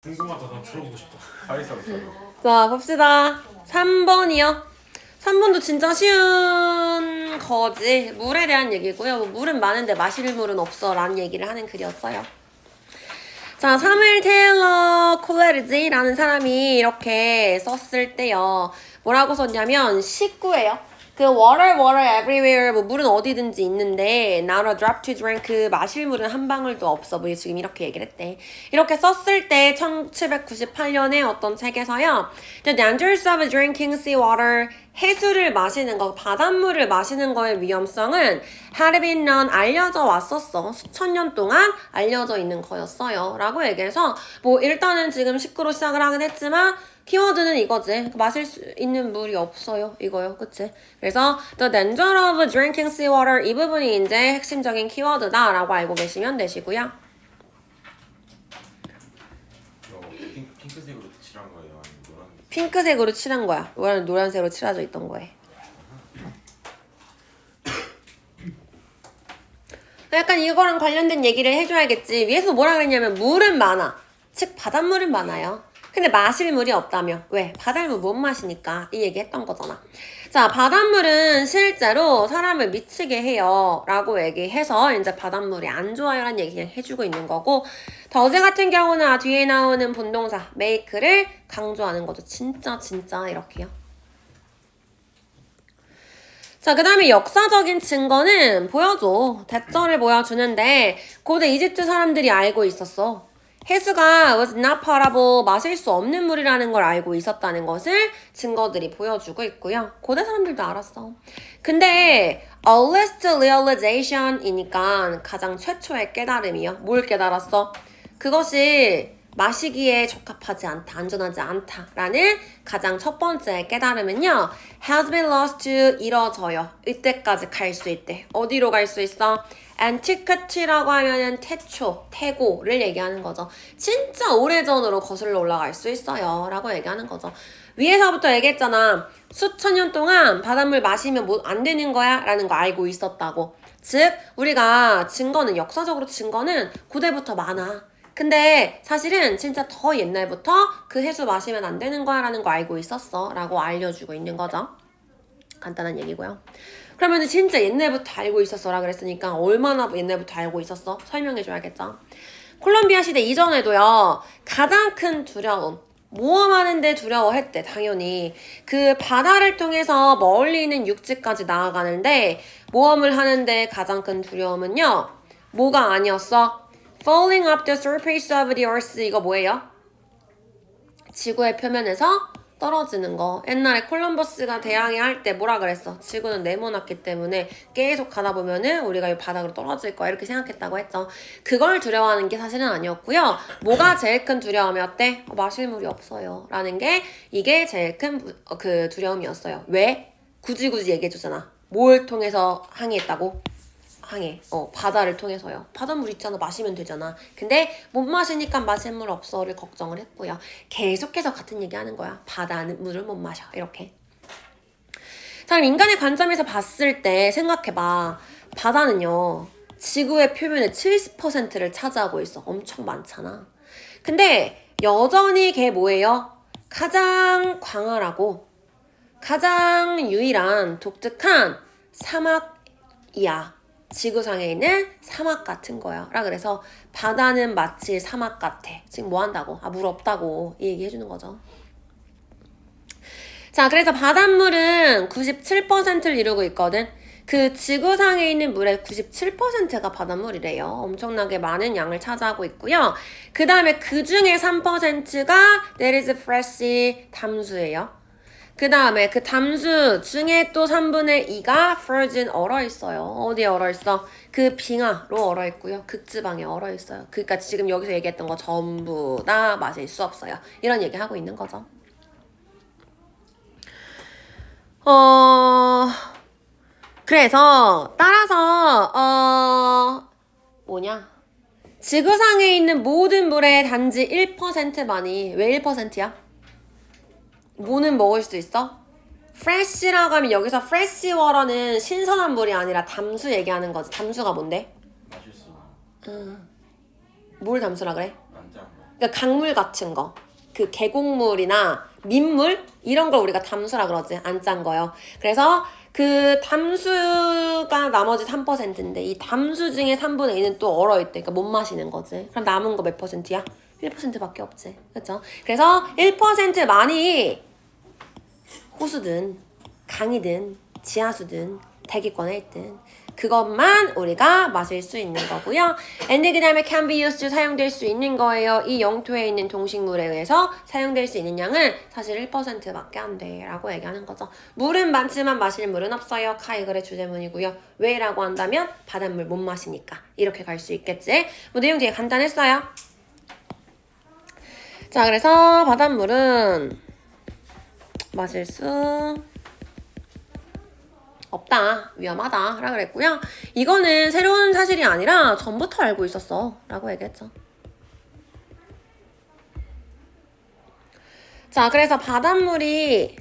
궁금하다. 나 들어보고 싶다. 가이사로 자, 봅시다. 3번이요. 3번도 진짜 쉬운 거지. 물에 대한 얘기고요. 뭐 물은 많은데 마실 물은 없어 라는 얘기를 하는 글이었어요. 자, 사무엘 테일러 콜레리지라는 사람이 이렇게 썼을 때요. 뭐라고 썼냐면 19예요. 그 water everywhere 뭐 물은 어디든지 있는데 not a drop to drink 그 마실 물은 한 방울도 없어. 뭐 지금 이렇게 얘기를 했대. 이렇게 썼을 때 1798년에 어떤 책에서요. The dangers of drinking sea water 해수를 마시는 거, 바닷물을 마시는 거의 위험성은 had been known 알려져 왔었어. 수천 년 동안 알려져 있는 거였어요. 라고 얘기해서 뭐 일단은 지금 19로 시작을 하긴 했지만 키워드는 이거지. 마실 수 있는 물이 없어요. 이거요. 그치? 그래서 the danger of drinking seawater 이 부분이 이제 핵심적인 키워드다 라고 알고 계시면 되시고요. 핑크색으로 칠한 거예요? 아니면 노란? 핑크색으로 칠한 거야. 원래는 노란색으로 칠해져 있던 거에. 약간 이거랑 관련된 얘기를 해줘야겠지. 위에서 뭐라 그랬냐면 물은 많아. 즉 바닷물은 많아요. 근데 마실 물이 없다며. 왜? 바닷물 못 마시니까 이 얘기 했던 거잖아. 자, 바닷물은 실제로 사람을 미치게 해요 라고 얘기해서 이제 바닷물이 안 좋아요 라는 얘기 해주고 있는 거고, 더즈 같은 경우는 뒤에 나오는 본동사 make를 강조하는 거죠. 진짜 이렇게요. 자, 그 다음에 역사적인 증거는 보여줘. 대절을 보여주는데 고대 이집트 사람들이 알고 있었어. 해수가 was not potable, 마실 수 없는 물이라는 걸 알고 있었다는 것을 증거들이 보여주고 있고요. 고대 사람들도 알았어. 근데 earliest realization이니까 가장 최초의 깨달음이요. 뭘 깨달았어? 그것이 마시기에 적합하지 않다, 안전하지 않다라는 가장 첫 번째 깨달음은요. has been lost to 이뤄져요. 이때까지 갈 수 있대. 어디로 갈 수 있어? antiquity라고 하면은 태초, 태고를 얘기하는 거죠. 진짜 오래전으로 거슬러 올라갈 수 있어요 라고 얘기하는 거죠. 위에서부터 얘기했잖아. 수천 년 동안 바닷물 마시면 뭐 안 되는 거야 라는 거 알고 있었다고. 즉 우리가 증거는, 역사적으로 증거는 고대부터 많아. 근데 사실은 진짜 더 옛날부터 그 해수 마시면 안 되는 거야 라는 거 알고 있었어 라고 알려주고 있는 거죠. 간단한 얘기고요. 그러면 진짜 옛날부터 알고 있었어라 그랬으니까 얼마나 옛날부터 알고 있었어? 설명해줘야겠죠. 콜롬비아 시대 이전에도요. 가장 큰 두려움, 모험하는데 두려워했대. 당연히 그 바다를 통해서 멀리 있는 육지까지 나아가는데 모험을 하는데 가장 큰 두려움은요. 뭐가 아니었어? Falling up the surface of the earth 이거 뭐예요? 지구의 표면에서 떨어지는 거. 옛날에 콜럼버스가 대항해 할 때 뭐라 그랬어? 지구는 네모났기 때문에 계속 가다 보면은 우리가 이 바닥으로 떨어질 거야 이렇게 생각했다고 했죠. 그걸 두려워하는 게 사실은 아니었고요. 뭐가 제일 큰 두려움이었대? 마실 물이 없어요 라는 게 이게 제일 큰 그 두려움이었어요. 왜? 굳이 얘기해주잖아. 뭘 통해서 항해했다고? 항해. 바다를 통해서요. 바닷물 있잖아. 마시면 되잖아. 근데 못 마시니까 마실 물 없어를 걱정을 했고요. 계속해서 같은 얘기 하는 거야. 바다물을 못 마셔. 이렇게. 자, 그럼 인간의 관점에서 봤을 때 생각해봐. 바다는요. 지구의 표면의 70%를 차지하고 있어. 엄청 많잖아. 근데 여전히 걔 뭐예요? 가장 광활하고 가장 유일한 독특한 사막이야. 지구상에 있는 사막 같은 거야. 라 그래서 바다는 마치 사막 같아. 지금 뭐 한다고? 물 없다고 이 얘기 해주는 거죠. 자, 그래서 바닷물은 97%를 이루고 있거든. 그 지구상에 있는 물의 97%가 바닷물이래요. 엄청나게 많은 양을 차지하고 있고요. 그 다음에 그 중에 3%가 there is fresh 담수예요. 그 다음에 그 담수 중에 또 3분의 2가 frozen 얼어있어요. 어디에 얼어있어? 그 빙하로 얼어있고요. 극지방에 얼어있어요. 그러니까 지금 여기서 얘기했던 거 전부 다 마실 수 없어요. 이런 얘기하고 있는 거죠. 그래서 따라서 뭐냐? 지구상에 있는 모든 물의 단지 1%만이 왜 1%야? 뭐는 먹을 수 있어? fresh라고 하면 여기서 fresh water는 신선한 물이 아니라 담수 얘기하는 거지. 담수가 뭔데? 마실 수 있는 뭘 담수라 그래? 안 짠 거. 그러니까 강물 같은 거. 그 계곡물이나 민물 이런 걸 우리가 담수라 그러지. 안 짠 거요. 그래서 그 담수가 나머지 3%인데 이 담수 중에 3분의 2는 또 얼어있대. 그러니까 못 마시는 거지. 그럼 남은 거 몇 %야? 1%밖에 없지. 그렇죠? 그래서 1%만이 호수든 강이든 지하수든 대기권에 있든 그것만 우리가 마실 수 있는 거고요. and 그 다음에 can be used 사용될 수 있는 거예요. 이 영토에 있는 동식물에 의해서 사용될 수 있는 양은 사실 1%밖에 안 돼 라고 얘기하는 거죠. 물은 많지만 마실 물은 없어요. 카이글의 주제문이고요. 왜라고 한다면 바닷물 못 마시니까 이렇게 갈 수 있겠지. 뭐 내용 되게 간단했어요. 자, 그래서 바닷물은 마실 수 없다, 위험하다 라고 그랬고요. 이거는 새로운 사실이 아니라 전부터 알고 있었어 라고 얘기했죠. 자, 그래서 바닷물이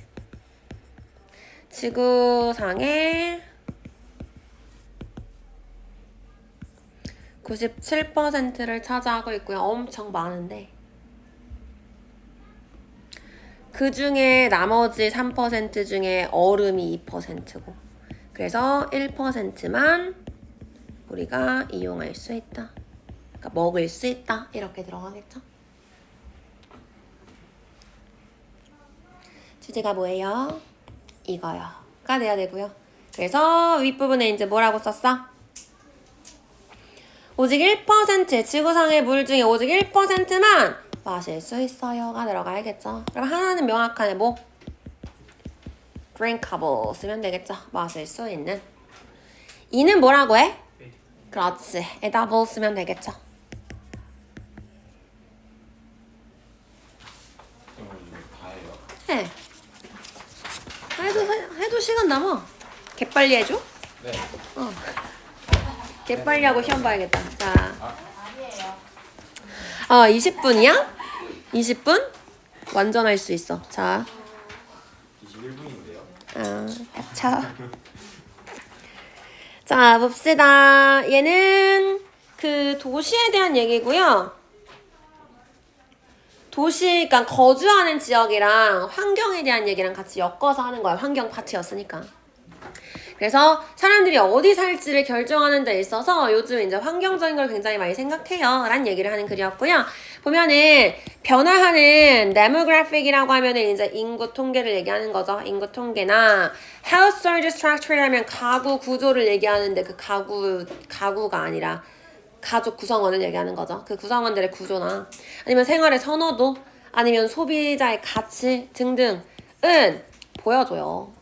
지구상의 97%를 차지하고 있고요. 엄청 많은데 그 중에 나머지 3% 중에 얼음이 2%고 그래서 1%만 우리가 이용할 수 있다. 그러니까 먹을 수 있다. 이렇게 들어가겠죠. 주제가 뭐예요? 이거요. 가 돼야 되고요. 그래서 윗부분에 이제 뭐라고 썼어? 오직 1% 지구상의 물 중에 오직 1%만 마실 수 있어요가 들어가야겠죠. 그럼 하나는 명확하네. 뭐? drinkable 쓰면 되겠죠. 마실 수 있는. 이는 뭐라고 해? 그렇지. edible 쓰면 되겠죠. 해. 해도 시간 남아. 개빨리 해줘? 네. 개빨리 하고 시험 봐야겠다. 자. 20분이야? 20분? 완전 할 수 있어. 자. 21분인데요. 닥쳐. 자, 봅시다. 얘는 그 도시에 대한 얘기고요. 도시, 그러니까 거주하는 지역이랑 환경에 대한 얘기랑 같이 엮어서 하는 거야. 환경 파트였으니까. 그래서 사람들이 어디 살지를 결정하는 데 있어서 요즘 이제 환경적인 걸 굉장히 많이 생각해요. 라는 얘기를 하는 글이었고요. 보면은 변화하는 demographic이라고 하면은 이제 인구 통계를 얘기하는 거죠. 인구 통계나 household structure 하면 가구 구조를 얘기하는데 그 가구가 아니라 가족 구성원을 얘기하는 거죠. 그 구성원들의 구조나 아니면 생활의 선호도 아니면 소비자의 가치 등등은 보여줘요.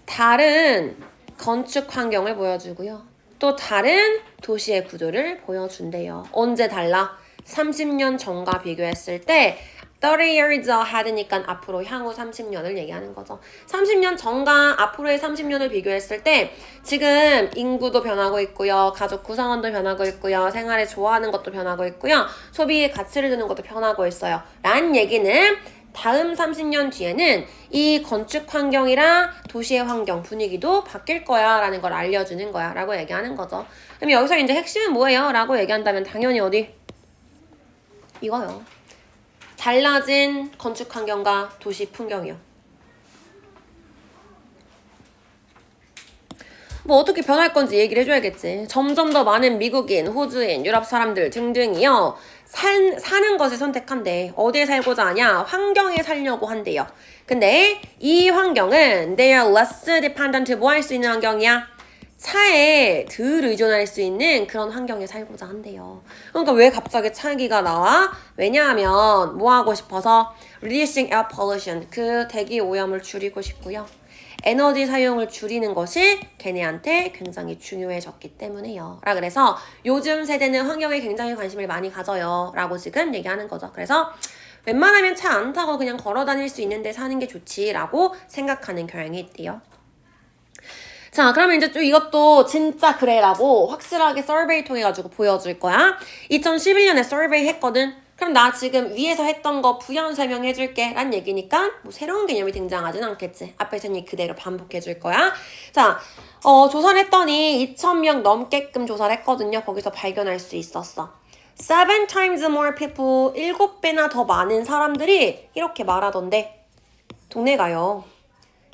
다른 건축 환경을 보여주고요. 또 다른 도시의 구조를 보여준대요. 언제 달라? 30년 전과 비교했을 때 30 years ahead니까 앞으로 향후 30년을 얘기하는 거죠. 30년 전과 앞으로의 30년을 비교했을 때 지금 인구도 변하고 있고요. 가족 구성원도 변하고 있고요. 생활에 좋아하는 것도 변하고 있고요. 소비의 가치를 두는 것도 변하고 있어요. 라는 얘기는 다음 30년 뒤에는 이 건축 환경이랑 도시의 환경, 분위기도 바뀔 거야 라는 걸 알려주는 거야 라고 얘기하는 거죠. 그럼 여기서 이제 핵심은 뭐예요? 라고 얘기한다면 당연히 어디? 이거요. 달라진 건축 환경과 도시 풍경이요. 뭐 어떻게 변할 건지 얘기를 해줘야겠지. 점점 더 많은 미국인, 호주인, 유럽 사람들 등등이요. 사는 것을 선택한대. 어디에 살고자 하냐? 환경에 살려고 한대요. 근데 이 환경은 they are less dependent 뭐 할 수 있는 환경이야? 차에 덜 의존할 수 있는 그런 환경에 살고자 한대요. 그러니까 왜 갑자기 차 얘기가 나와? 왜냐하면 뭐 하고 싶어서 reducing air pollution 그 대기 오염을 줄이고 싶고요. 에너지 사용을 줄이는 것이 걔네한테 굉장히 중요해졌기 때문에요. 라 그래서 요즘 세대는 환경에 굉장히 관심을 많이 가져요. 라고 지금 얘기하는 거죠. 그래서 웬만하면 차 안 타고 그냥 걸어 다닐 수 있는데 사는 게 좋지 라고 생각하는 경향이 있대요. 자, 그러면 이제 좀 이것도 진짜 그래라고 확실하게 서베이 통해가지고 보여줄 거야. 2011년에 서베이 했거든. 그럼 나 지금 위에서 했던 거 부연 설명해줄게 라는 얘기니까 뭐 새로운 개념이 등장하진 않겠지. 앞에서 니 그대로 반복해줄 거야. 자, 조사를 했더니 2,000명 넘게끔 조사를 했거든요. 거기서 발견할 수 있었어. seven times more people, 7배나 더 많은 사람들이 이렇게 말하던데 동네가요.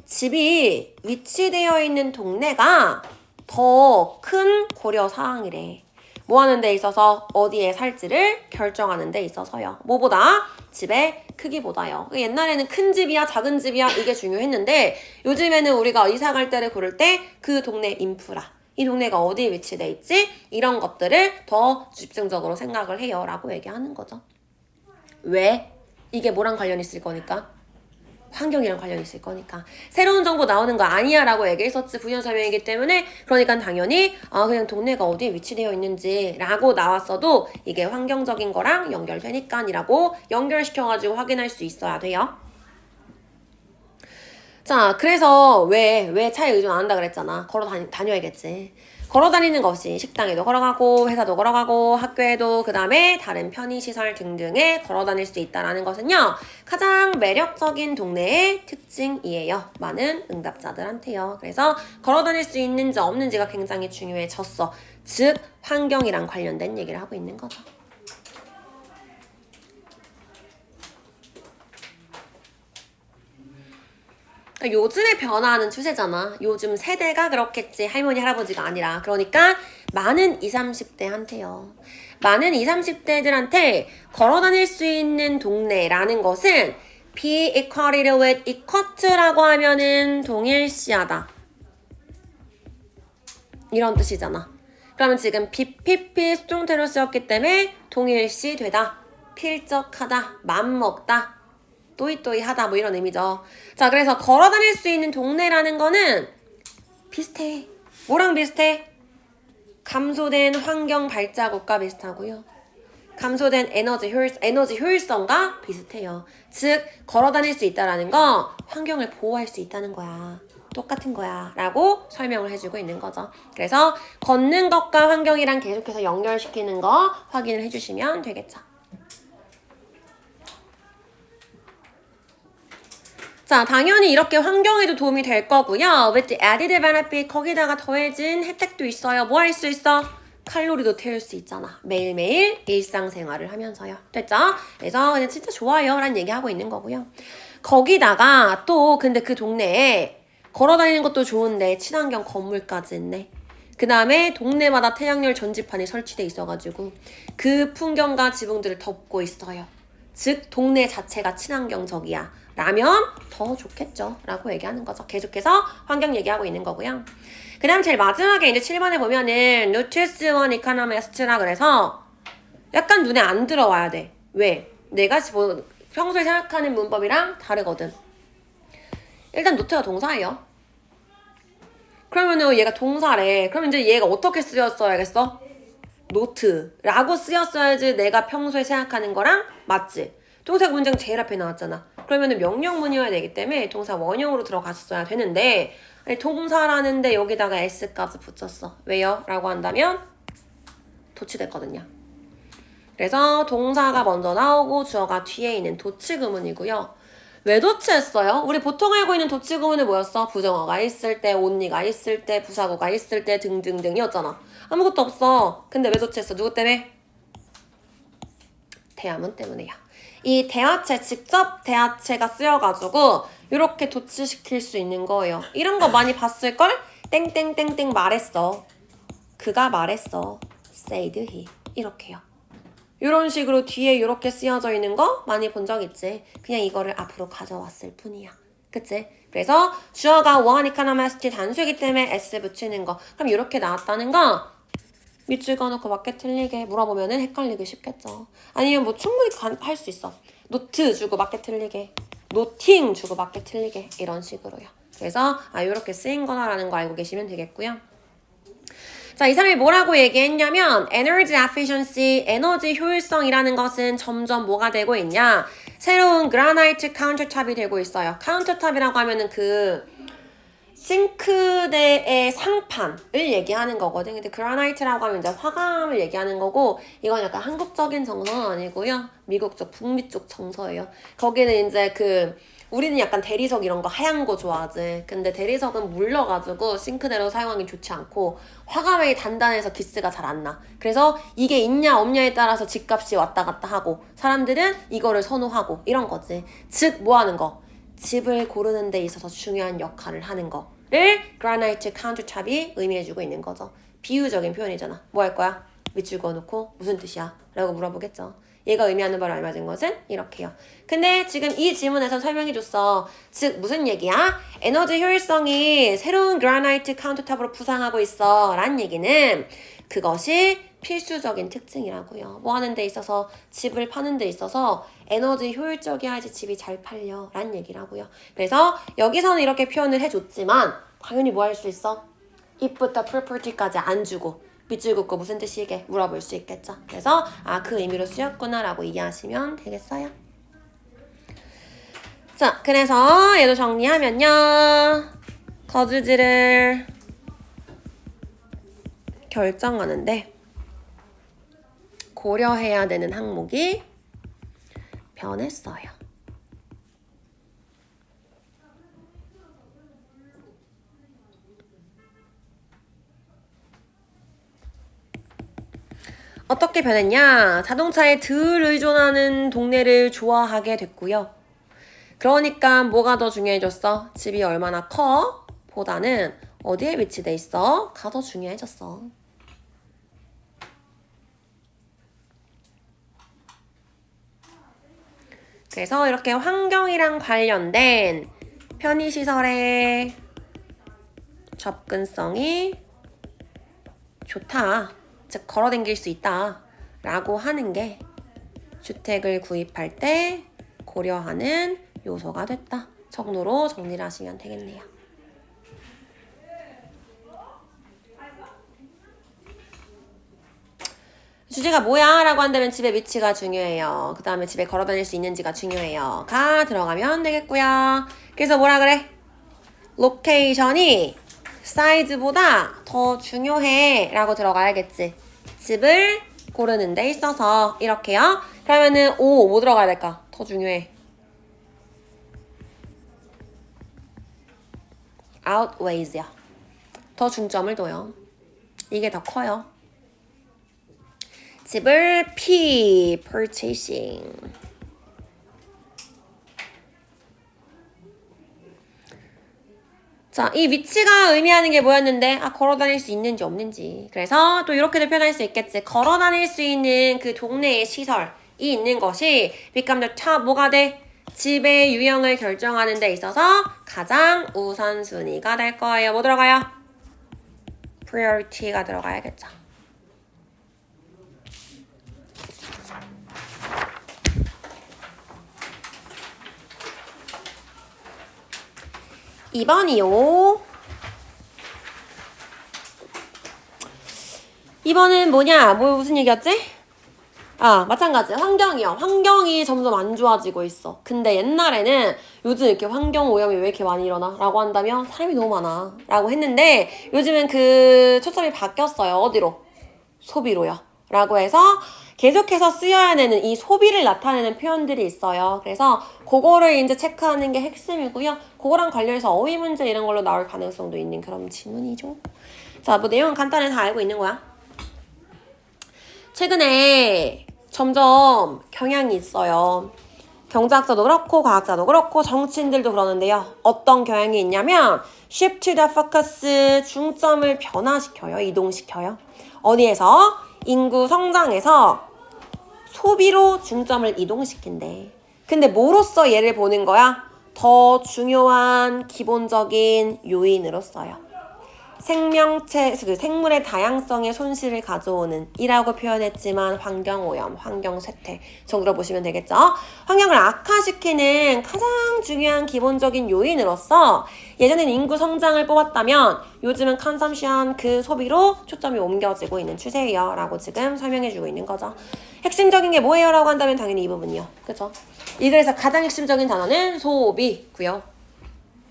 집이 위치되어 있는 동네가 더 큰 고려 사항이래. 뭐 하는 데 있어서 어디에 살지를 결정하는 데 있어서요. 뭐보다? 집의 크기보다요. 옛날에는 큰 집이야 작은 집이야 이게 중요했는데 요즘에는 우리가 이사 갈 때를 고를 때 그 동네 인프라, 이 동네가 어디에 위치돼 있지? 이런 것들을 더 집중적으로 생각을 해요 라고 얘기하는 거죠. 왜? 이게 뭐랑 관련이 있을 거니까? 환경이랑 관련이 있을 거니까. 새로운 정보 나오는 거 아니야 라고 얘기했었지. 부연 설명이기 때문에. 그러니까 당연히 그냥 동네가 어디에 위치되어 있는지 라고 나왔어도 이게 환경적인 거랑 연결되니까 이라고 연결시켜가지고 확인할 수 있어야 돼요. 자, 그래서 왜 차에 의존 안 한다 그랬잖아. 다녀야겠지. 걸어 다니는 것이 식당에도 걸어가고 회사도 걸어가고 학교에도 그다음에 다른 편의시설 등등에 걸어 다닐 수 있다는 것은요. 가장 매력적인 동네의 특징이에요. 많은 응답자들한테요. 그래서 걸어 다닐 수 있는지 없는지가 굉장히 중요해졌어. 즉 환경이랑 관련된 얘기를 하고 있는 거죠. 요즘에 변화하는 추세잖아. 요즘 세대가 그렇겠지. 할머니, 할아버지가 아니라. 그러니까 많은 20, 30대한테요. 많은 20, 30대들한테 걸어 다닐 수 있는 동네라는 것은 be equal with equat라고 하면은 동일시하다. 이런 뜻이잖아. 그러면 지금 BPP 수동태로 쓰였기 때문에 동일시 되다. 필적하다. 맘먹다. 또이또이하다 뭐 이런 의미죠. 자, 그래서 걸어 다닐 수 있는 동네라는 거는 비슷해. 뭐랑 비슷해? 감소된 환경 발자국과 비슷하고요. 감소된 에너지 효율성과 비슷해요. 즉 걸어 다닐 수 있다라는 거 환경을 보호할 수 있다는 거야. 똑같은 거야 라고 설명을 해주고 있는 거죠. 그래서 걷는 것과 환경이랑 계속해서 연결시키는 거 확인을 해주시면 되겠죠. 자, 당연히 이렇게 환경에도 도움이 될 거고요. with the added benefit, 거기다가 더해진 혜택도 있어요. 뭐 할 수 있어? 칼로리도 태울 수 있잖아. 매일매일 일상생활을 하면서요. 됐죠? 그래서 그냥 진짜 좋아요 라는 얘기하고 있는 거고요. 거기다가 또 근데 그 동네에 걸어다니는 것도 좋은데 친환경 건물까지 있네. 그 다음에 동네마다 태양열 전지판이 설치돼 있어가지고 그 풍경과 지붕들을 덮고 있어요. 즉 동네 자체가 친환경적이야 라면 더 좋겠죠 라고 얘기하는 거죠. 계속해서 환경 얘기하고 있는 거고요. 그 다음 제일 마지막에 이제 7번에 보면은 Notice one economist라 그래서 약간 눈에 안 들어와야 돼. 왜? 내가 평소에 생각하는 문법이랑 다르거든. 일단 노트가 동사예요. 그러면은 얘가 동사래. 그럼 이제 얘가 어떻게 쓰였어야겠어? 노트라고 쓰였어야지 내가 평소에 생각하는 거랑 맞지? 동사 문장 제일 앞에 나왔잖아. 그러면은 명령문이어야 되기 때문에 동사 원형으로 들어갔어야 되는데 아니 동사라는데 여기다가 s까지 붙였어. 왜요? 라고 한다면 도치됐거든요. 그래서 동사가 먼저 나오고 주어가 뒤에 있는 도치구문이고요. 왜 도치했어요? 우리 보통 알고 있는 도치구문은 뭐였어? 부정어가 있을 때, 온니가 있을 때, 부사구가 있을 때 등등등이었잖아. 아무것도 없어. 근데 왜 도치했어? 누구 때문에? 대화문 때문에요. 이 대화체, 직접 대화체가 쓰여가지고 이렇게 도치시킬 수 있는 거예요. 이런 거 많이 봤을걸? 땡땡땡땡 말했어. 그가 말했어. said he. 이렇게요. 이런 식으로 뒤에 이렇게 쓰여져 있는 거 많이 본 적 있지? 그냥 이거를 앞으로 가져왔을 뿐이야. 그치? 그래서 주어가 one economist 단수이기 때문에 s 붙이는 거. 그럼 이렇게 나왔다는 거 밑줄 그어놓고 맞게 틀리게 물어보면은 헷갈리기 쉽겠죠. 아니면 뭐 충분히 할 수 있어. 노트 주고 맞게 틀리게, 노팅 주고 맞게 틀리게 이런 식으로요. 그래서 이렇게 쓰인 거다라는 거 알고 계시면 되겠고요. 자, 이 사람이 뭐라고 얘기했냐면 energy efficiency, 에너지 효율성이라는 것은 점점 뭐가 되고 있냐? 새로운 그라나이트 카운터탑이 되고 있어요. 카운터탑이라고 하면은 그 싱크대의 상판을 얘기하는 거거든. 근데 그라나이트라고 하면 이제 화감을 얘기하는 거고, 이건 약간 한국적인 정서는 아니고요. 미국 쪽, 북미 쪽 정서예요. 거기는 이제 우리는 약간 대리석 이런 거 하얀 거 좋아하지. 근데 대리석은 물러가지고 싱크대로 사용하기 좋지 않고, 화감이 단단해서 기스가 잘 안 나. 그래서 이게 있냐 없냐에 따라서 집값이 왔다 갔다 하고, 사람들은 이거를 선호하고, 이런 거지. 즉, 뭐 하는 거? 집을 고르는 데 있어서 중요한 역할을 하는 거를 그라나이트 카운터탑이 의미해주고 있는 거죠. 비유적인 표현이잖아. 뭐 할 거야? 밑줄 그어놓고 무슨 뜻이야? 라고 물어보겠죠. 얘가 의미하는 바를 알맞은 것은 이렇게요. 근데 지금 이 질문에서 설명해줬어. 즉 무슨 얘기야? 에너지 효율성이 새로운 그라나이트 카운터탑으로 부상하고 있어 라는 얘기는 그것이 필수적인 특징이라고요. 뭐 하는 데 있어서, 집을 파는 데 있어서 에너지 효율적이어야지 집이 잘 팔려 라는 얘기라고요. 그래서 여기서는 이렇게 표현을 해줬지만 당연히 뭐 할 수 있어? if부터 property까지 안 주고 밑줄 긋고 무슨 뜻이게 물어볼 수 있겠죠. 그래서 그 의미로 쓰였구나 라고 이해하시면 되겠어요. 자, 그래서 얘도 정리하면요. 거주지를 결정하는데 고려해야 되는 항목이 변했어요. 어떻게 변했냐? 자동차에 덜 의존하는 동네를 좋아하게 됐고요. 그러니까 뭐가 더 중요해졌어? 집이 얼마나 커? 보다는 어디에 위치돼 있어? 가 더 중요해졌어. 그래서 이렇게 환경이랑 관련된 편의시설의 접근성이 좋다. 즉 걸어다닐 수 있다. 라고 하는 게 주택을 구입할 때 고려하는 요소가 됐다. 정도로 정리를 하시면 되겠네요. 주제가 뭐야? 라고 한다면 집의 위치가 중요해요. 그 다음에 집에 걸어다닐 수 있는지가 중요해요. 가 들어가면 되겠고요. 그래서 뭐라 그래? 로케이션이 사이즈보다 더 중요해 라고 들어가야겠지. 집을 고르는 데 있어서 이렇게요. 그러면은 뭐 들어가야 될까? 더 중요해. outweights요. 더 중점을 둬요. 이게 더 커요. 집을 purchasing. 자, 이 위치가 의미하는 게 뭐였는데 걸어 다닐 수 있는지 없는지. 그래서 또 이렇게도 표현할 수 있겠지. 걸어 다닐 수 있는 그 동네의 시설이 있는 것이 become the top 뭐가 돼? 집의 유형을 결정하는 데 있어서 가장 우선순위가 될 거예요. 뭐 들어가요? priority가 들어가야겠죠. 2번이요. 2번은 뭐냐? 무슨 얘기였지? 마찬가지. 환경이요. 환경이 점점 안 좋아지고 있어. 근데 옛날에는 요즘 이렇게 환경 오염이 왜 이렇게 많이 일어나? 라고 한다면 사람이 너무 많아. 라고 했는데 요즘은 그 초점이 바뀌었어요. 어디로? 소비로요. 라고 해서 계속해서 쓰여야 되는 이 소비를 나타내는 표현들이 있어요. 그래서 그거를 이제 체크하는 게 핵심이고요. 그거랑 관련해서 어휘 문제 이런 걸로 나올 가능성도 있는 그런 질문이죠. 자, 뭐 내용은 간단히 다 알고 있는 거야. 최근에 점점 경향이 있어요. 경제학자도 그렇고 과학자도 그렇고 정치인들도 그러는데요. 어떤 경향이 있냐면 shift to the focus, 중점을 변화시켜요. 이동시켜요. 어디에서? 인구 성장에서 소비로 중점을 이동시킨대. 근데 뭐로써 얘를 보는 거야? 더 중요한 기본적인 요인으로써요. 생물의 다양성의 손실을 가져오는 이라고 표현했지만 환경오염, 환경쇠퇴 정도로 보시면 되겠죠. 환경을 악화시키는 가장 중요한 기본적인 요인으로서 예전엔 인구 성장을 뽑았다면 요즘은 컨섬션, 그 소비로 초점이 옮겨지고 있는 추세예요 라고 지금 설명해주고 있는 거죠. 핵심적인 게 뭐예요? 라고 한다면 당연히 이 부분이요. 그쵸? 이 글에서 가장 핵심적인 단어는 소비고요.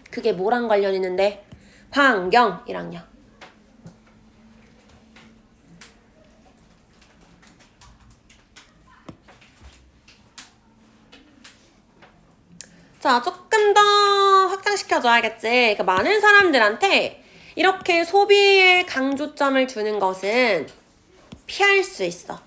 그게 뭐랑 관련 있는데? 환경 1학년. 자, 조금 더 확장시켜줘야겠지. 그러니까 많은 사람들한테 이렇게 소비에 강조점을 두는 것은 피할 수 있어.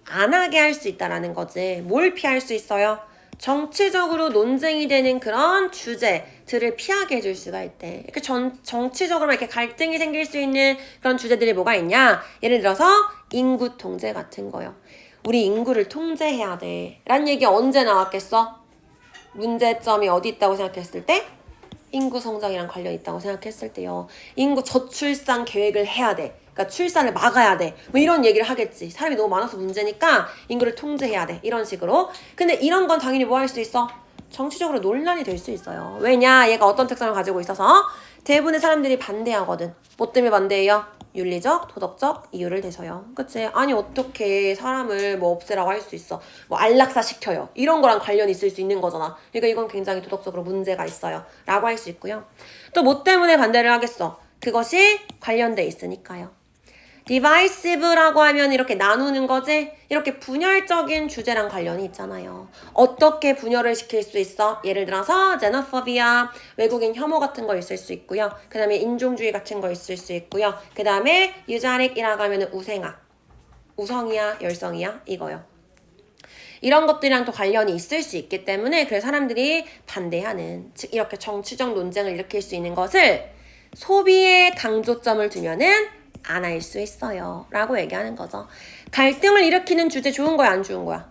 안 하게 할 수 있다라는 거지. 뭘 피할 수 있어요? 정치적으로 논쟁이 되는 그런 주제들을 피하게 해줄 수가 있대. 이렇게 정치적으로 이렇게 갈등이 생길 수 있는 그런 주제들이 뭐가 있냐? 예를 들어서 인구 통제 같은 거요. 우리 인구를 통제해야 돼. 라는 얘기 언제 나왔겠어? 문제점이 어디 있다고 생각했을 때? 인구 성장이랑 관련 있다고 생각했을 때요. 인구 저출산 계획을 해야 돼. 그러니까 출산을 막아야 돼. 뭐 이런 얘기를 하겠지. 사람이 너무 많아서 문제니까 인구를 통제해야 돼. 이런 식으로. 근데 이런 건 당연히 뭐 할 수 있어? 정치적으로 논란이 될 수 있어요. 왜냐? 얘가 어떤 특성을 가지고 있어서 대부분의 사람들이 반대하거든. 뭐 때문에 반대해요? 윤리적, 도덕적 이유를 대서요. 그치? 아니 어떻게 사람을 뭐 없애라고 할 수 있어. 뭐 안락사 시켜요. 이런 거랑 관련이 있을 수 있는 거잖아. 그러니까 이건 굉장히 도덕적으로 문제가 있어요. 라고 할 수 있고요. 또 뭐 때문에 반대를 하겠어? 그것이 관련돼 있으니까요. divisive라고 하면 이렇게 나누는 거지? 이렇게 분열적인 주제랑 관련이 있잖아요. 어떻게 분열을 시킬 수 있어? 예를 들어서 xenophobia, 외국인 혐오 같은 거 있을 수 있고요. 그 다음에 인종주의 같은 거 있을 수 있고요. 그 다음에 eugenic이라고 하면 우생학, 우성이야 열성이야 이거요. 이런 것들이랑 또 관련이 있을 수 있기 때문에 그래서 사람들이 반대하는, 즉 이렇게 정치적 논쟁을 일으킬 수 있는 것을 소비에 강조점을 두면은 안 할 수 있어요 라고 얘기하는 거죠. 갈등을 일으키는 주제 좋은 거야 안 좋은 거야?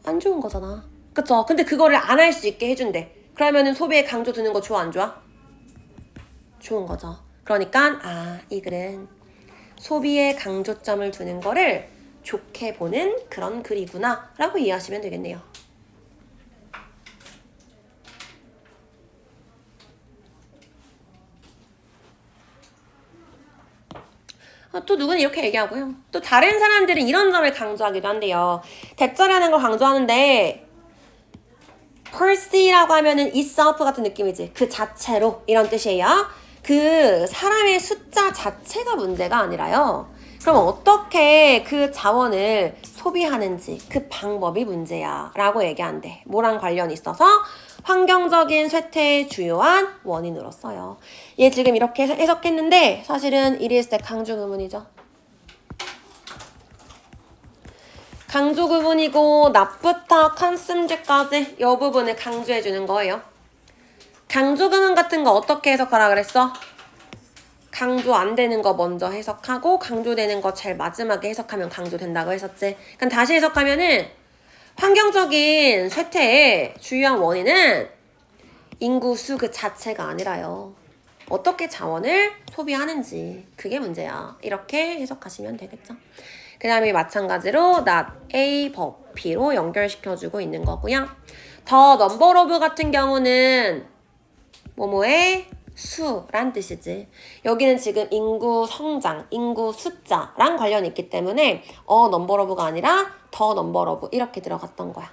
안 좋은 거잖아. 그쵸? 근데 그거를 안 할 수 있게 해준대. 그러면은 소비에 강조 두는 거 좋아 안 좋아? 좋은 거죠. 그러니까 이 글은 소비에 강조점을 두는 거를 좋게 보는 그런 글이구나 라고 이해하시면 되겠네요. 또 누구는 이렇게 얘기하고요. 또 다른 사람들은 이런 점을 강조하기도 한대요. 대절하는 걸 강조하는데 Percy라고 하면은 itself 같은 느낌이지. 그 자체로 이런 뜻이에요. 그 사람의 숫자 자체가 문제가 아니라요. 그럼 어떻게 그 자원을 소비하는지 그 방법이 문제야 라고 얘기한대. 뭐랑 관련이 있어서? 환경적인 쇠퇴의 주요한 원인으로서요. 얘 지금 이렇게 해석했는데 사실은 it is the 강조 구문이죠. 강조 구문이고 not부터 consume까지 이 부분을 강조해주는 거예요. 강조 구문 같은 거 어떻게 해석하라 그랬어? 강조 안 되는 거 먼저 해석하고 강조되는 거 제일 마지막에 해석하면 강조된다고 했었지. 그럼 다시 해석하면은 환경적인 쇠퇴의 주요한 원인은 인구수 그 자체가 아니라요. 어떻게 자원을 소비하는지 그게 문제야. 이렇게 해석하시면 되겠죠. 그 다음에 마찬가지로 not A, 법, B로 연결시켜주고 있는 거고요. 더 number of 같은 경우는 뭐뭐의 수란 뜻이지. 여기는 지금 인구 성장, 인구 숫자랑 관련이 있기 때문에 number of가 아니라 더 number of 이렇게 들어갔던 거야.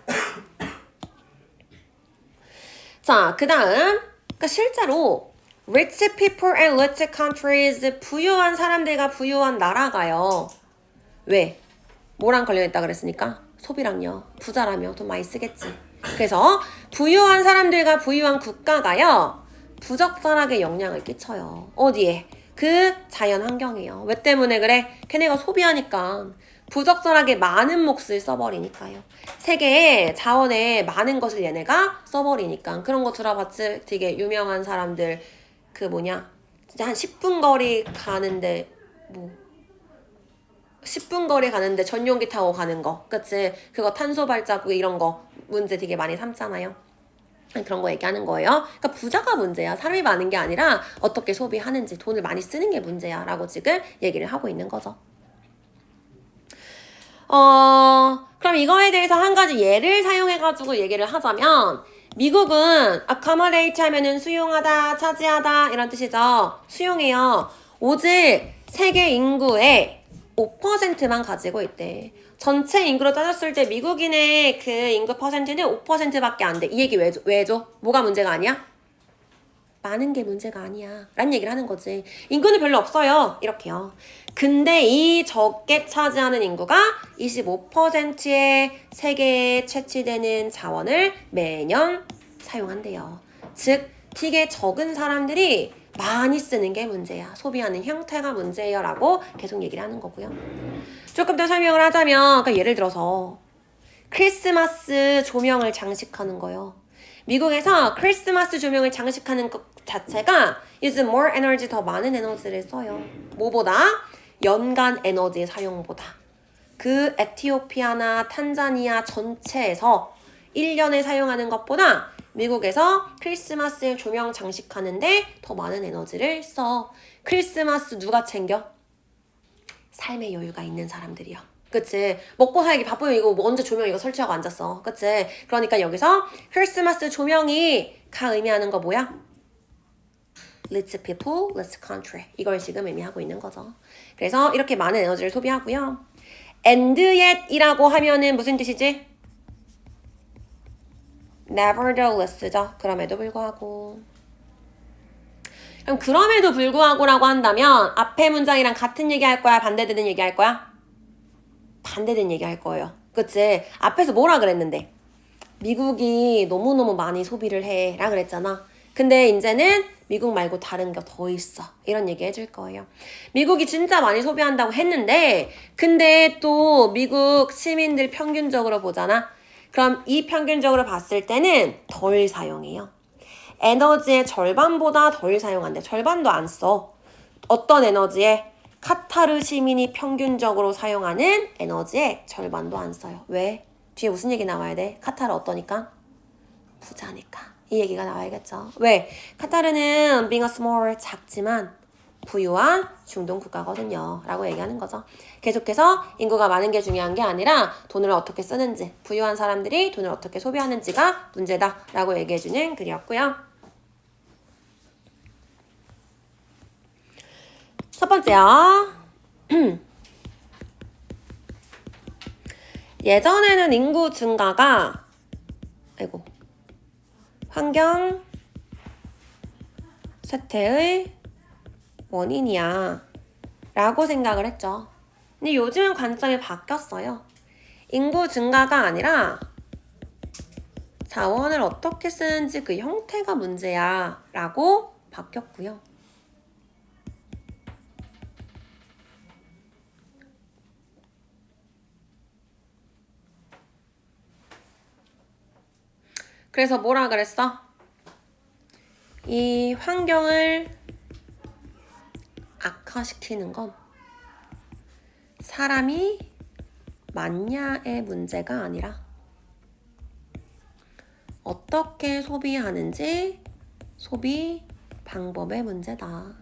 자, 그 다음 그러니까 실제로 rich people and rich countries 부유한 사람들과 부유한 나라가요. 왜? 뭐랑 관련있다 그랬으니까? 소비랑요. 부자라며 돈 많이 쓰겠지. 그래서 부유한 사람들과 부유한 국가가요. 부적절하게 영향을 끼쳐요. 어디에? 그 자연 환경이에요. 왜 때문에 그래? 걔네가 소비하니까 부적절하게 많은 몫을 써버리니까요. 세계에 자원에 많은 것을 얘네가 써버리니까. 그런 거 들어봤지? 되게 유명한 사람들 그 뭐냐 진짜 한 10분 거리 가는데 10분 거리 가는데 전용기 타고 가는 거 그치? 그거 탄소 발자국 이런 거 문제 되게 많이 삼잖아요. 그런 거 얘기하는 거예요. 그러니까 부자가 문제야. 사람이 많은 게 아니라 어떻게 소비하는지 돈을 많이 쓰는 게 문제야 라고 지금 얘기를 하고 있는 거죠. 그럼 이거에 대해서 한 가지 예를 사용해가지고 얘기를 하자면 미국은 accommodate 하면은 수용하다, 차지하다 이런 뜻이죠. 수용해요. 오직 세계 인구의 5%만 가지고 있대. 전체 인구로 따졌을 때 미국인의 그 인구 퍼센트는 5%밖에 안 돼. 이 얘기 왜 줘? 뭐가 문제가 아니야? 많은 게 문제가 아니야 라는 얘기를 하는 거지. 인구는 별로 없어요 이렇게요. 근데 이 적게 차지하는 인구가 25%의 세계에 채취되는 자원을 매년 사용한대요. 즉 되게 적은 사람들이 많이 쓰는 게 문제야. 소비하는 형태가 문제예요 라고 계속 얘기를 하는 거고요. 조금 더 설명을 하자면 그러니까 예를 들어서 크리스마스 조명을 장식하는 거요. 미국에서 크리스마스 조명을 장식하는 것 자체가 use more energy, 더 많은 에너지를 써요. 뭐보다? 연간 에너지 사용보다. 그 에티오피아나 탄자니아 전체에서 1년에 사용하는 것보다 미국에서 크리스마스 조명 장식하는데 더 많은 에너지를 써. 크리스마스 누가 챙겨? 삶의 여유가 있는 사람들이요. 그치? 먹고 살기 바쁘면 이거 뭐 언제 조명 이거 설치하고 앉았어. 그치? 그러니까 여기서 크리스마스 조명이 가 의미하는 거 뭐야? Let's people, let's country. 이걸 지금 의미하고 있는 거죠. 그래서 이렇게 많은 에너지를 소비하고요. And yet 이라고 하면은 무슨 뜻이지? Nevertheless죠. 그럼에도 불구하고. 그럼 그럼에도 불구하고라고 한다면 앞에 문장이랑 같은 얘기 할 거야? 반대되는 얘기 할 거야? 반대되는 얘기 할 거예요. 그치? 앞에서 뭐라 그랬는데? 미국이 너무너무 많이 소비를 해 라 그랬잖아. 근데 이제는 미국 말고 다른 게 더 있어. 이런 얘기 해줄 거예요. 미국이 진짜 많이 소비한다고 했는데 근데 또 미국 시민들 평균적으로 보잖아. 그럼 이 평균적으로 봤을 때는 덜 사용해요. 에너지의 절반보다 덜 사용한대. 절반도 안 써. 어떤 에너지에? 카타르 시민이 평균적으로 사용하는 에너지의 절반도 안 써요. 왜? 뒤에 무슨 얘기 나와야 돼? 카타르 어떠니까? 부자니까. 이 얘기가 나와야겠죠. 왜? 카타르는 being a small 작지만 부유한 중동 국가거든요. 라고 얘기하는 거죠. 계속해서 인구가 많은 게 중요한 게 아니라 돈을 어떻게 쓰는지, 부유한 사람들이 돈을 어떻게 소비하는지가 문제다. 라고 얘기해주는 글이었고요. 첫 번째요. 예전에는 인구 증가가 환경 쇠퇴의 원인이야 라고 생각을 했죠. 근데 요즘은 관점이 바뀌었어요. 인구 증가가 아니라 자원을 어떻게 쓰는지 그 형태가 문제야 라고 바뀌었고요. 그래서 뭐라 그랬어? 이 환경을 악화시키는 건 사람이 많냐의 문제가 아니라 어떻게 소비하는지 소비 방법의 문제다.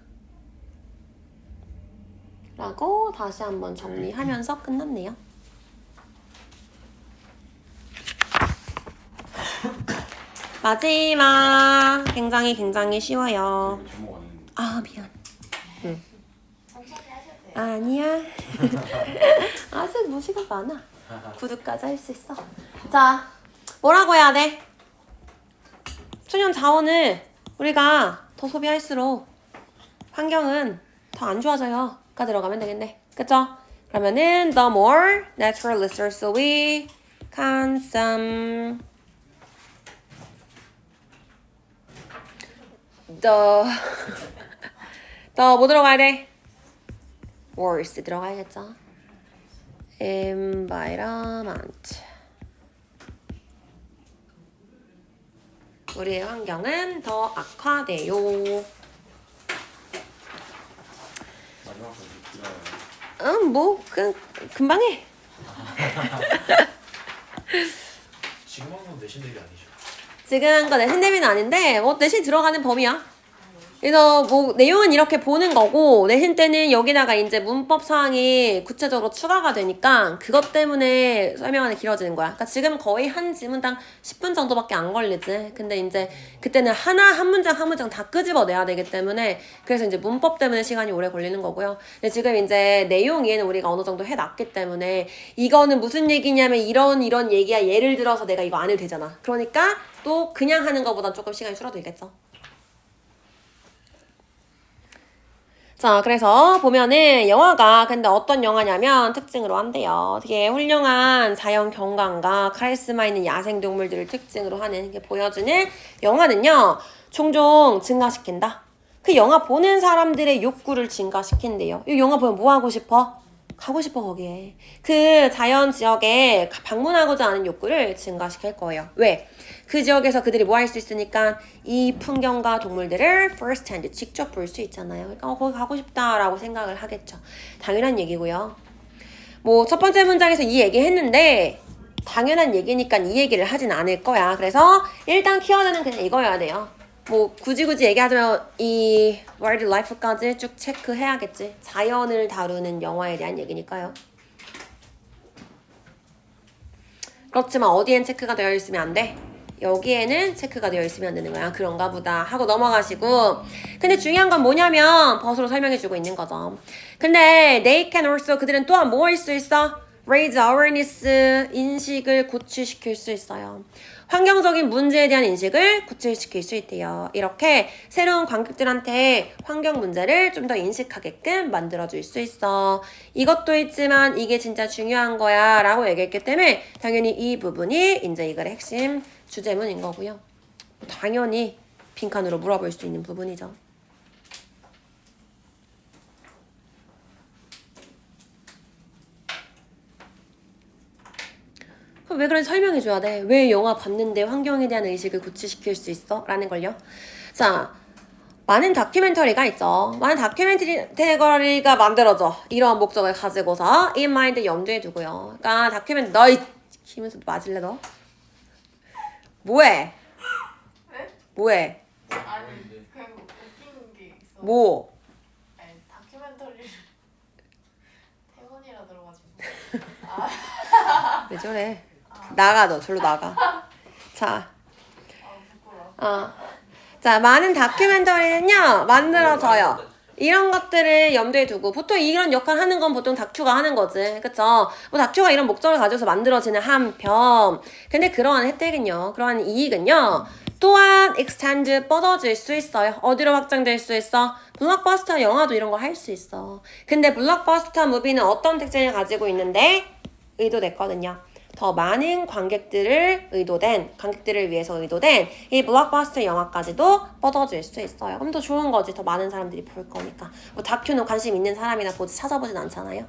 라고 다시 한번 정리하면서 끝났네요. 마지막 굉장히 쉬워요. 아 미안. 응. 아니야. 아직 무시가 많아. 구두까지 할 수 있어. 자, 뭐라고 해야 돼? 천연 자원을 우리가 더 소비할수록 환경은 더 안 좋아져요. 가 들어가면 되겠네. 그쵸? 그러면은 the more natural resources we consume, the 뭐 들어가야 돼? worse 들어가야겠죠. environment. 우리의 환경은 더 악화돼요. 금방 해. 지금 하는 건 내신 대비 아니죠? 지금 거 내신 대비는 아닌데 뭐 내신 들어가는 범위야. 그래서 뭐 내용은 이렇게 보는 거고 내신 때는 여기다가 이제 문법 사항이 구체적으로 추가가 되니까 그것 때문에 설명하는 게 길어지는 거야. 그러니까 지금 거의 한 지문당 10분 정도밖에 안 걸리지. 근데 이제 그때는 한 문장 다 끄집어내야 되기 때문에 그래서 이제 문법 때문에 시간이 오래 걸리는 거고요. 근데 지금 이제 내용 이해는 우리가 어느 정도 해놨기 때문에 이거는 무슨 얘기냐면 이런 얘기야. 예를 들어서 내가 이거 안 해도 되잖아. 그러니까 또 그냥 하는 것보다 조금 시간이 줄어들겠죠. 자, 그래서 보면은 영화가 근데 어떤 영화냐면 특징으로 한대요. 되게 훌륭한 자연 경관과 카리스마 있는 야생동물들을 특징으로 하는 게 보여주는 영화는요. 종종 증가시킨다. 그 영화 보는 사람들의 욕구를 증가시킨대요. 이 영화 보면 뭐 하고 싶어? 가고 싶어 거기에. 그 자연 지역에 방문하고자 하는 욕구를 증가시킬 거예요. 왜? 그 지역에서 그들이 뭐 할 수 있으니까 이 풍경과 동물들을 first hand 직접 볼 수 있잖아요. 그러니까 거기 가고 싶다라고 생각을 하겠죠. 당연한 얘기고요. 뭐 첫 번째 문장에서 이 얘기 했는데 당연한 얘기니까 이 얘기를 하진 않을 거야. 그래서 일단 키워드는 그냥 이거여야 돼요. 뭐 굳이 얘기하자면 이 wildlife까지 쭉 체크해야겠지. 자연을 다루는 영화에 대한 얘기니까요. 그렇지만 어디엔 체크가 되어 있으면 안 돼? 여기에는 체크가 되어 있으면 안 되는 거야. 그런가 보다 하고 넘어가시고. 근데 중요한 건 뭐냐면 벗으로 설명해주고 있는 거죠. 근데 they can also 그들은 또한 뭐 할 수 있어? raise awareness 인식을 고취시킬 수 있어요. 환경적인 문제에 대한 인식을 고취시킬 수 있대요. 이렇게 새로운 관객들한테 환경 문제를 좀 더 인식하게끔 만들어줄 수 있어. 이것도 있지만 이게 진짜 중요한 거야 라고 얘기했기 때문에 당연히 이 부분이 이제 이 글의 핵심 주제문인 거고요. 당연히 빈칸으로 물어볼 수 있는 부분이죠. 그럼 왜 그런 설명해줘야 돼? 왜 영화 봤는데 환경에 대한 의식을 고취시킬 수 있어? 라는 걸요. 자, 많은 다큐멘터리가 있죠. 많은 다큐멘터리가 만들어져. 이러한 목적을 가지고서 in mind 염두에 두고요. 그러니까 다큐멘터리 너희 키면서 맞을래 너? 뭐해? 네? 뭐해? 아니 그냥 웃긴 게 있어. 뭐? 아니 다큐멘터리를 태원이라 들어가지고. 왜 저래? 나가 너 절로 나가. 자, 부끄러워. 자 많은 다큐멘터리는요 만들어져요. 이런 것들을 염두에 두고 보통 이런 역할 하는 건 보통 다큐가 하는 거지. 그쵸? 뭐 다큐가 이런 목적을 가져서 만들어지는 한편 근데 그러한 혜택은요 그러한 이익은요 또한 extend 뻗어질 수 있어요. 어디로 확장될 수 있어? 블록버스터 영화도 이런 거 할 수 있어. 근데 블록버스터 무비는 어떤 특징을 가지고 있는데 의도됐거든요. 더 많은 관객들을 위해서 의도된 이 블록버스터 영화까지도 뻗어질 수 있어요. 그럼 더 좋은 거지. 더 많은 사람들이 볼 거니까. 뭐 다큐는 관심 있는 사람이나 찾아보진 않잖아요.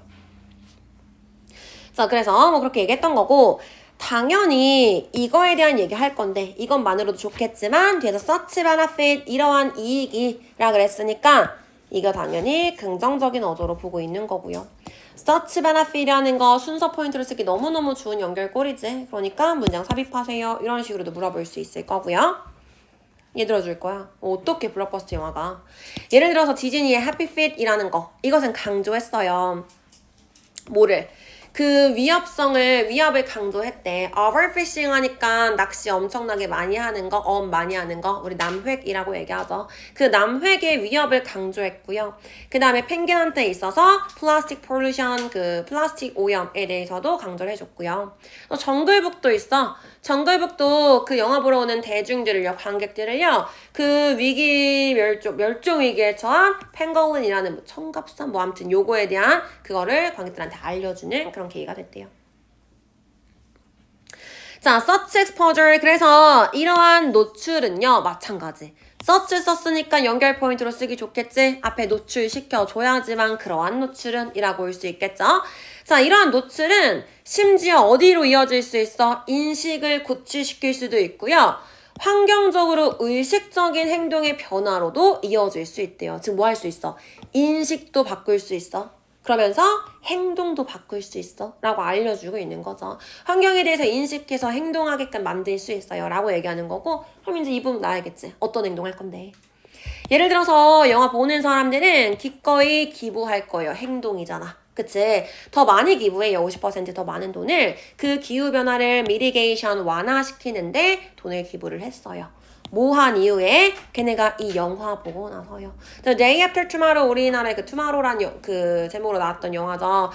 자, 그래서 뭐 그렇게 얘기했던 거고 당연히 이거에 대한 얘기할 건데 이것만으로도 좋겠지만 뒤에서 search benefit 이러한 이익이라 그랬으니까 이거 당연히 긍정적인 어조로 보고 있는 거고요. search benefit이라는 거 순서 포인트로 쓰기 너무너무 좋은 연결고리지. 그러니까 문장 삽입하세요. 이런 식으로도 물어볼 수 있을 거고요. 얘 들어줄 거야. 어떻게 블록버스터 영화가. 예를 들어서 디즈니의 해피 핏이라는 거. 이것은 강조했어요. 뭐를? 그 위협을 강조했대. overfishing 하니까 낚시 엄청나게 많이 하는 거, 많이 하는 거, 우리 남획이라고 얘기하죠. 그 남획의 위협을 강조했고요. 그 다음에 펭귄한테 있어서 플라스틱 폴루션, 그 플라스틱 오염에 대해서도 강조를 해줬고요. 정글북도 있어. 정글북도 그 영화 보러 오는 대중들을요, 관객들을요, 그 멸종 위기에 처한 펭거린이라는 뭐 청갑산 뭐 아무튼 요거에 대한 그거를 관객들한테 알려주는 그런 계기가 됐대요. 자, search exposure. 그래서 이러한 노출은요, 마찬가지. search 썼으니까 연결 포인트로 쓰기 좋겠지? 앞에 노출시켜줘야지만 그러한 노출은 이라고 볼 수 있겠죠? 자, 이러한 노출은 심지어 어디로 이어질 수 있어? 인식을 고취시킬 수도 있고요. 환경적으로 의식적인 행동의 변화로도 이어질 수 있대요. 즉, 뭐 할 수 있어? 인식도 바꿀 수 있어. 그러면서 행동도 바꿀 수 있어 라고 알려주고 있는 거죠. 환경에 대해서 인식해서 행동하게끔 만들 수 있어요 라고 얘기하는 거고 그럼 이제 이 부분 나야겠지. 어떤 행동할 건데. 예를 들어서 영화 보는 사람들은 기꺼이 기부할 거예요. 행동이잖아. 그치? 더 많이 기부해요. 50%더 많은 돈을 그 기후변화를 미리게이션 완화시키는데 돈을 기부를 했어요. 뭐 한 이후에 걔네가 이 영화 보고 나서요. The Day After Tomorrow 우리나라의 그 투마로란 그 제목으로 나왔던 영화죠.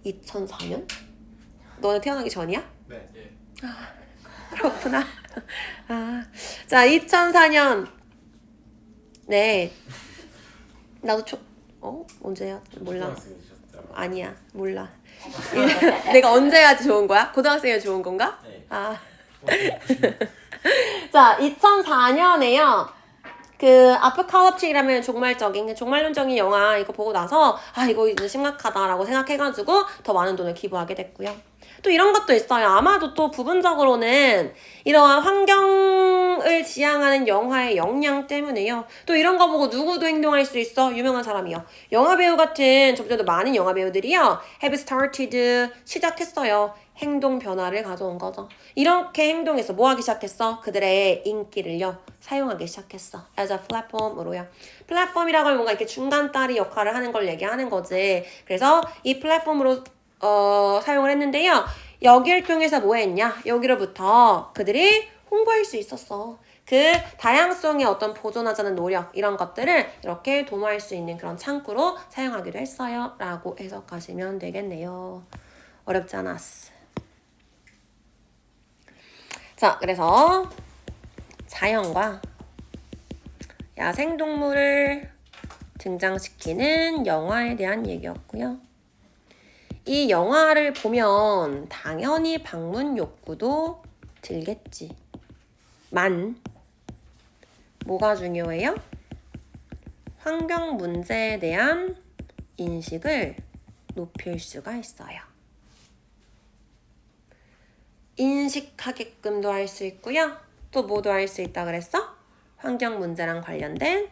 2004년? 너는 태어나기 전이야? 네. 예. 그렇구나. 자 2004년 네 나도 언제 해야지? 몰라. 고등학생이셨죠? 아니야, 몰라. 내가 언제 해야지 좋은 거야? 고등학생이 좋은 건가? 네. 아. 자, 2004년에요. 그 아포칼립틱이라면 종말론적인 영화 이거 보고 나서 이거 이제 심각하다라고 생각해가지고 더 많은 돈을 기부하게 됐고요. 또 이런 것도 있어요. 아마도 또 부분적으로는 이러한 환경을 지향하는 영화의 역량 때문에요. 또 이런 거 보고 누구도 행동할 수 있어. 유명한 사람이요. 영화배우 같은 저보다도 많은 영화배우들이요. have started 시작했어요. 행동 변화를 가져온 거죠. 이렇게 행동해서 뭐 하기 시작했어? 그들의 인기를요. 사용하기 시작했어. as a platform으로요. 플랫폼이라고 하면 뭔가 이렇게 중간다리 역할을 하는 걸 얘기하는 거지. 그래서 이 플랫폼으로 사용을 했는데요. 여기를 통해서 뭐 했냐? 여기로부터 그들이 홍보할 수 있었어. 그 다양성의 어떤 보존하자는 노력 이런 것들을 이렇게 도모할 수 있는 그런 창구로 사용하기도 했어요. 라고 해석하시면 되겠네요. 어렵지 않았어. 자, 그래서 자연과 야생동물을 등장시키는 영화에 대한 얘기였고요. 이 영화를 보면 당연히 방문 욕구도 들겠지. 뭐가 중요해요? 환경 문제에 대한 인식을 높일 수가 있어요. 인식하게끔도 할 수 있고요. 또 뭐도 할 수 있다 그랬어? 환경 문제랑 관련된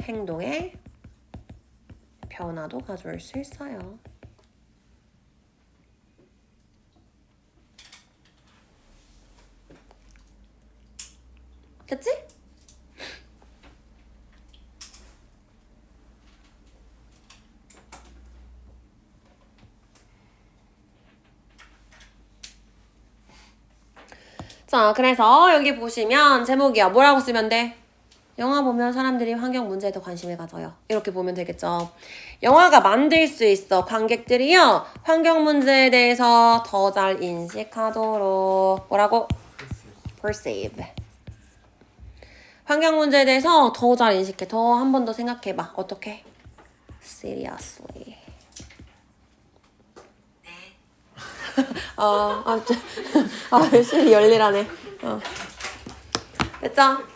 행동에 변화도 가져올 수 있어요. 됐지? 자, 그래서 여기 보시면 제목이야. 뭐라고 쓰면 돼? 영화 보면 사람들이 환경 문제에 더 관심을 가져요. 이렇게 보면 되겠죠. 영화가 만들 수 있어. 관객들이요. 환경 문제에 대해서 더 잘 인식하도록 뭐라고? perceive. 환경 문제에 대해서 더 잘 인식해. 더 한 번 더 생각해봐. 어떻게? seriously. 열심히 열일하네. 됐죠?